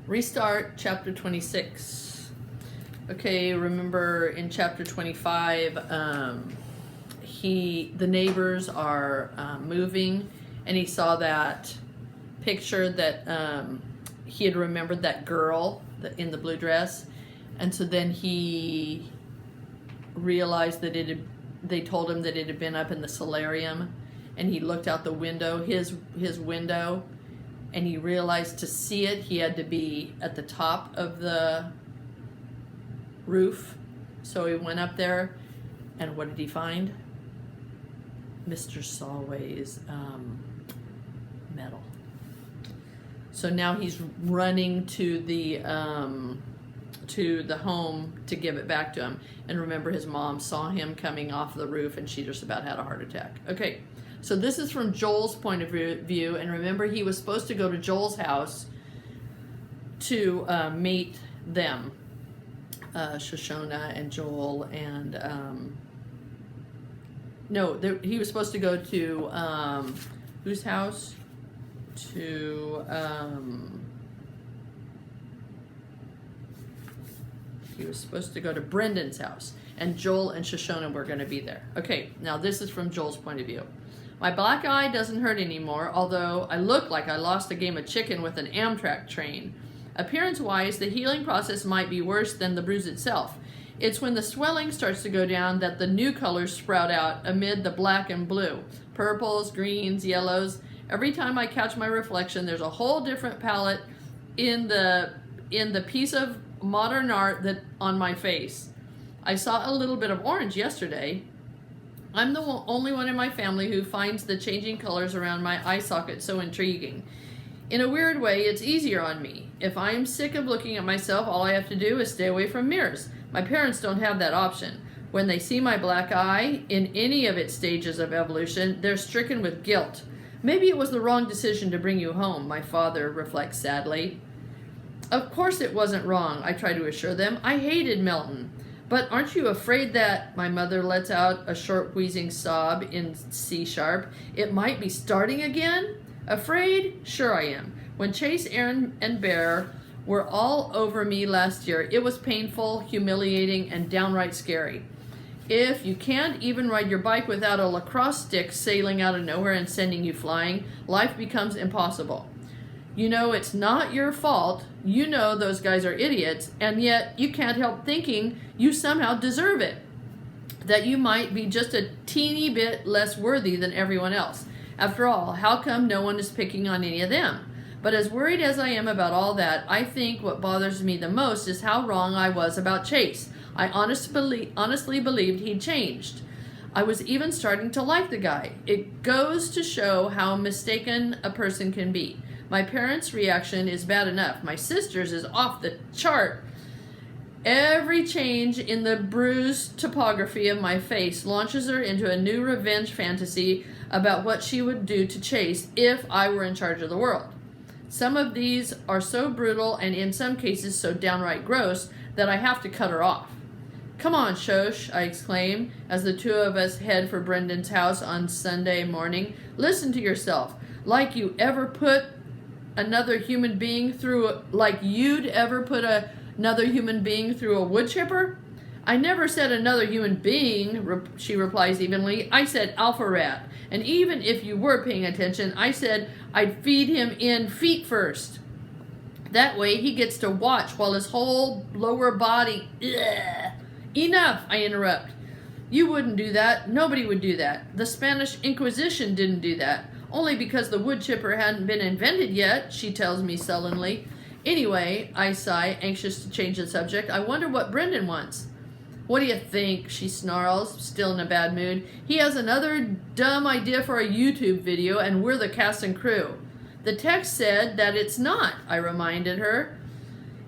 Restart chapter 26. Okay, remember in chapter 25, the neighbors are moving, and he saw that picture that he had remembered that girl in the blue dress, and so then he realized that they told him that it had been up in the solarium, and he looked out the window, his window, and he realized to see it he had to be at the top of the roof. So he went up there, and what did he find? Mr. Sawway's medal. So now he's running to the home to give it back to him. And remember, his mom saw him coming off the roof, and she just about had a heart attack. Okay, so this is from Joel's point of view, and remember, he was supposed to go to Joel's house to meet them, Shoshana and Joel, and he was supposed to go to whose house? He was supposed to go to Brendan's house, and Joel and Shoshana were going to be there. Okay, now this is from Joel's point of view. My black eye doesn't hurt anymore, although I look like I lost a game of chicken with an Amtrak train. Appearance-wise, the healing process might be worse than the bruise itself. It's when the swelling starts to go down that the new colors sprout out amid the black and blue. Purples, greens, yellows. Every time I catch my reflection, there's a whole different palette in the piece of modern art that on my face. I saw a little bit of orange yesterday. I'm the only one in my family who finds the changing colors around my eye socket so intriguing. In a weird way, it's easier on me. If I'm sick of looking at myself, all I have to do is stay away from mirrors. My parents don't have that option. When they see my black eye in any of its stages of evolution, they're stricken with guilt. Maybe it was the wrong decision to bring you home, my father reflects sadly. Of course it wasn't wrong, I try to assure them. I hated Milton. But aren't you afraid that, my mother lets out a short wheezing sob in C sharp, it might be starting again? Afraid? Sure I am. When Chase, Aaron, and Bear were all over me last year, it was painful, humiliating, and downright scary. If you can't even ride your bike without a lacrosse stick sailing out of nowhere and sending you flying, life becomes impossible. You know it's not your fault, you know those guys are idiots, and yet you can't help thinking you somehow deserve it. That you might be just a teeny bit less worthy than everyone else. After all, how come no one is picking on any of them? But as worried as I am about all that, I think what bothers me the most is how wrong I was about Chase. I honestly believed he'd changed. I was even starting to like the guy. It goes to show how mistaken a person can be. My parents' reaction is bad enough. My sister's is off the chart. Every change in the bruised topography of my face launches her into a new revenge fantasy about what she would do to Chase if I were in charge of the world. Some of these are so brutal and in some cases so downright gross that I have to cut her off. Come on, Shosh, I exclaim as the two of us head for Brendan's house on Sunday morning. Listen to yourself. Like you'd ever put another human being through a wood chipper? I never said another human being, she replies evenly. I said alpha rat. And even if you were paying attention, I said I'd feed him in feet first. That way he gets to watch while his whole lower body... Ugh. Enough, I interrupt. You wouldn't do that. Nobody would do that. The Spanish Inquisition didn't do that. Only because the wood chipper hadn't been invented yet, she tells me sullenly. Anyway, I sigh, anxious to change the subject. I wonder what Brendan wants. What do you think? She snarls, still in a bad mood. He has another dumb idea for a YouTube video, and we're the cast and crew. The text said that it's not, I reminded her.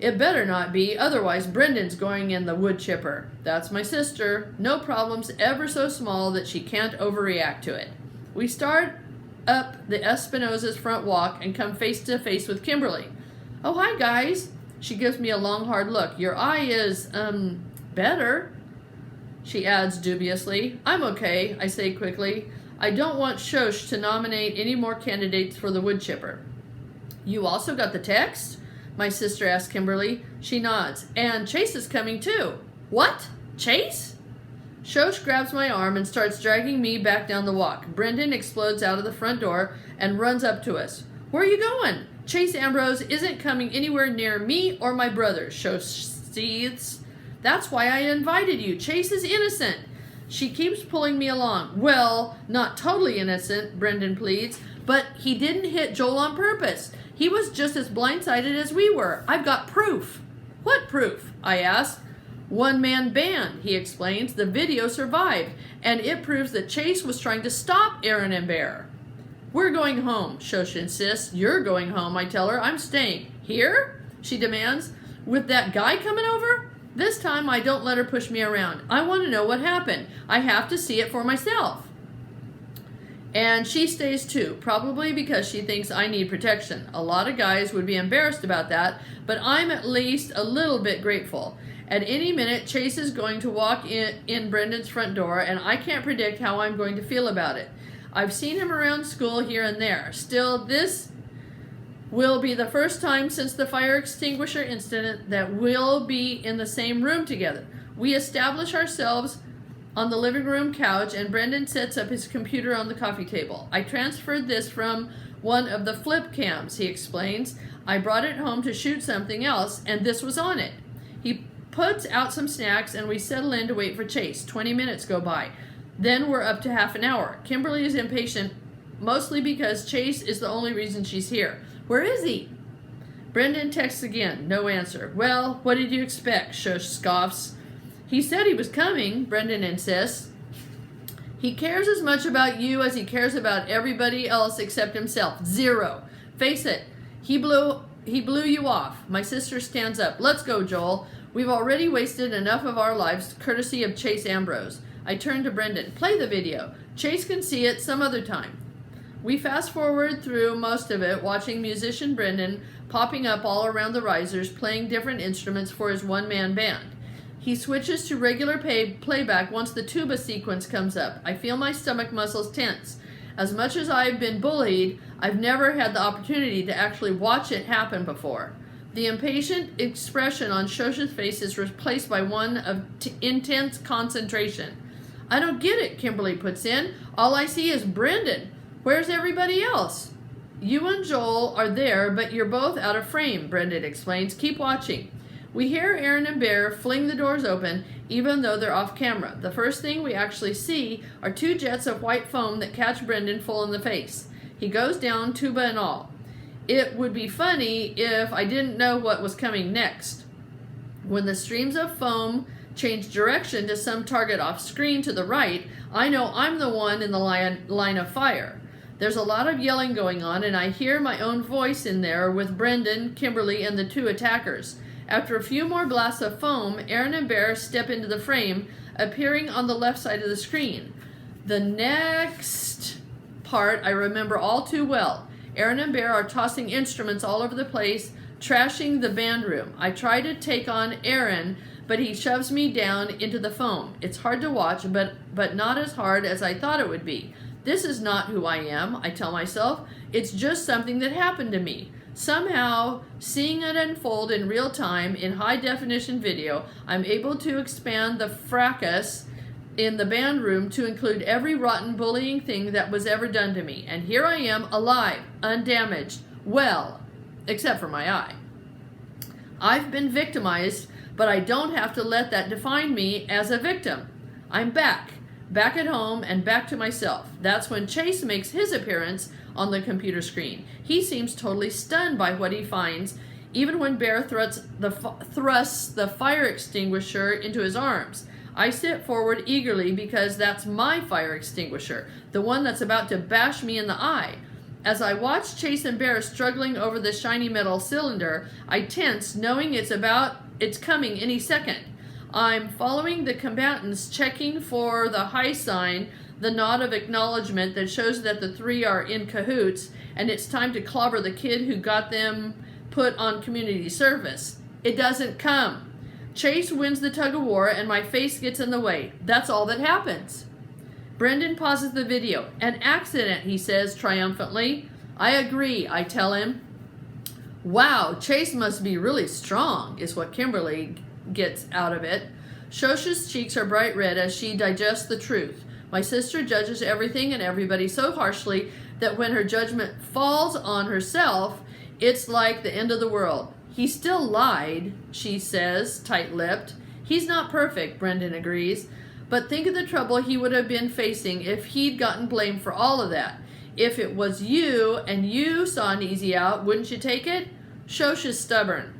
It better not be, otherwise Brendan's going in the wood chipper. That's my sister. No problems ever so small that she can't overreact to it. We start up the Espinosa's front walk and come face to face with Kimberly. Oh, hi, guys. She gives me a long, hard look. Your eye is, better. She adds dubiously. I'm okay, I say quickly. I don't want Shosh to nominate any more candidates for the wood chipper. You also got the text? my sister asks Kimberly. She nods. And Chase is coming too. What? Chase? Shosh grabs my arm and starts dragging me back down the walk. Brendan explodes out of the front door and runs up to us. Where are you going? Chase Ambrose isn't coming anywhere near me or my brother, Shosh seethes. That's why I invited you. Chase is innocent. She keeps pulling me along. Well, not totally innocent, Brendan pleads, but he didn't hit Joel on purpose. He was just as blindsided as we were. I've got proof. What proof? I ask. One-man band, he explains. The video survived, and it proves that Chase was trying to stop Aaron and Bear. We're going home, Shosh insists. You're going home, I tell her. I'm staying. Here? She demands. With that guy coming over? This time I don't let her push me around. I want to know what happened. I have to see it for myself. And she stays too, probably because she thinks I need protection. A lot of guys would be embarrassed about that, but I'm at least a little bit grateful. At any minute, Chase is going to walk in Brendan's front door, and I can't predict how I'm going to feel about it. I've seen him around school here and there. Still, this will be the first time since the fire extinguisher incident that we'll be in the same room together. We establish ourselves on the living room couch, and Brendan sets up his computer on the coffee table. I transferred this from one of the flip cams, he explains. I brought it home to shoot something else, and this was on it. He puts out some snacks, and we settle in to wait for Chase. 20 minutes go by. Then we're up to half an hour. Kimberly is impatient, mostly because Chase is the only reason she's here. Where is he? Brendan texts again. No answer. Well, what did you expect? Shosh scoffs. He said he was coming, Brendan insists. He cares as much about you as he cares about everybody else except himself. Zero. Face it. He blew you off. My sister stands up. Let's go, Joel. We've already wasted enough of our lives, courtesy of Chase Ambrose. I turn to Brendan. Play the video. Chase can see it some other time. We fast forward through most of it, watching musician Brendan popping up all around the risers, playing different instruments for his one-man band. He switches to regular playback once the tuba sequence comes up. I feel my stomach muscles tense. As much as I've been bullied, I've never had the opportunity to actually watch it happen before. The impatient expression on Shosh's face is replaced by one of intense concentration. I don't get it, Kimberly puts in. All I see is Brendan. Where's everybody else? You and Joel are there, but you're both out of frame, Brendan explains. Keep watching. We hear Aaron and Bear fling the doors open, even though they're off camera. The first thing we actually see are two jets of white foam that catch Brendan full in the face. He goes down, tuba and all. It would be funny if I didn't know what was coming next. When the streams of foam change direction to some target off screen to the right, I know I'm the one in the line of fire. There's a lot of yelling going on, and I hear my own voice in there with Brendan, Kimberly, and the two attackers. After a few more blasts of foam, Aaron and Bear step into the frame, appearing on the left side of the screen. The next part I remember all too well. Aaron and Bear are tossing instruments all over the place, trashing the band room. I try to take on Aaron, but he shoves me down into the foam. It's hard to watch, but not as hard as I thought it would be. This is not who I am, I tell myself. It's just something that happened to me. Somehow, seeing it unfold in real time in high-definition video, I'm able to expand the fracas in the band room to include every rotten bullying thing that was ever done to me. And here I am, alive, undamaged, well, except for my eye. I've been victimized, but I don't have to let that define me as a victim. I'm back at home and back to myself. That's when Chase makes his appearance on the computer screen. He seems totally stunned by what he finds, even when Bear thrusts the fire extinguisher into his arms. I sit forward eagerly because that's my fire extinguisher, the one that's about to bash me in the eye. As I watch Chase and Bear struggling over the shiny metal cylinder, I tense, knowing it's coming any second. I'm following the combatants, checking for the high sign, the nod of acknowledgement that shows that the three are in cahoots, and it's time to clobber the kid who got them put on community service. It doesn't come. Chase wins the tug-of-war, and my face gets in the way. That's all that happens. Brendan pauses the video. An accident, he says triumphantly. I agree, I tell him. Wow, Chase must be really strong, is what Kimberly gets out of it. Shosha's cheeks are bright red as she digests the truth. My sister judges everything and everybody so harshly that when her judgment falls on herself, it's like the end of the world. He still lied, she says, tight-lipped. He's not perfect, Brendan agrees. But think of the trouble he would have been facing if he'd gotten blamed for all of that. If it was you and you saw an easy out, wouldn't you take it? Shosha's stubborn.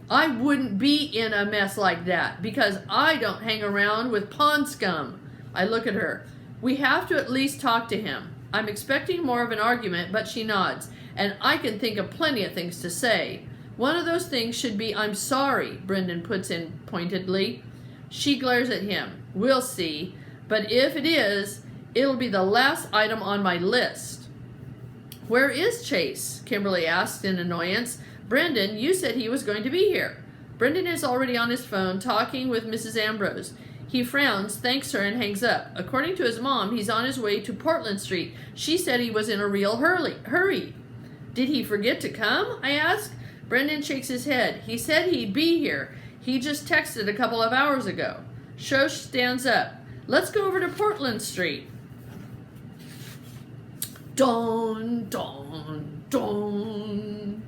I wouldn't be in a mess like that because I don't hang around with pond scum. I look at her. We have to at least talk to him. I'm expecting more of an argument, but she nods, and I can think of plenty of things to say. One of those things should be, I'm sorry, Brendan puts in pointedly. She glares at him. We'll see, but if it is, it'll be the last item on my list. Where is Chase? Kimberly asked in annoyance. Brendan, you said he was going to be here. Brendan is already on his phone talking with Mrs. Ambrose. He frowns, thanks her, and hangs up. According to his mom, he's on his way to Portland Street. She said he was in a real hurry. Did he forget to come? I ask. Brendan shakes his head. He said he'd be here. He just texted a couple of hours ago. Shosh stands up. Let's go over to Portland Street. Dawn, dawn, dawn.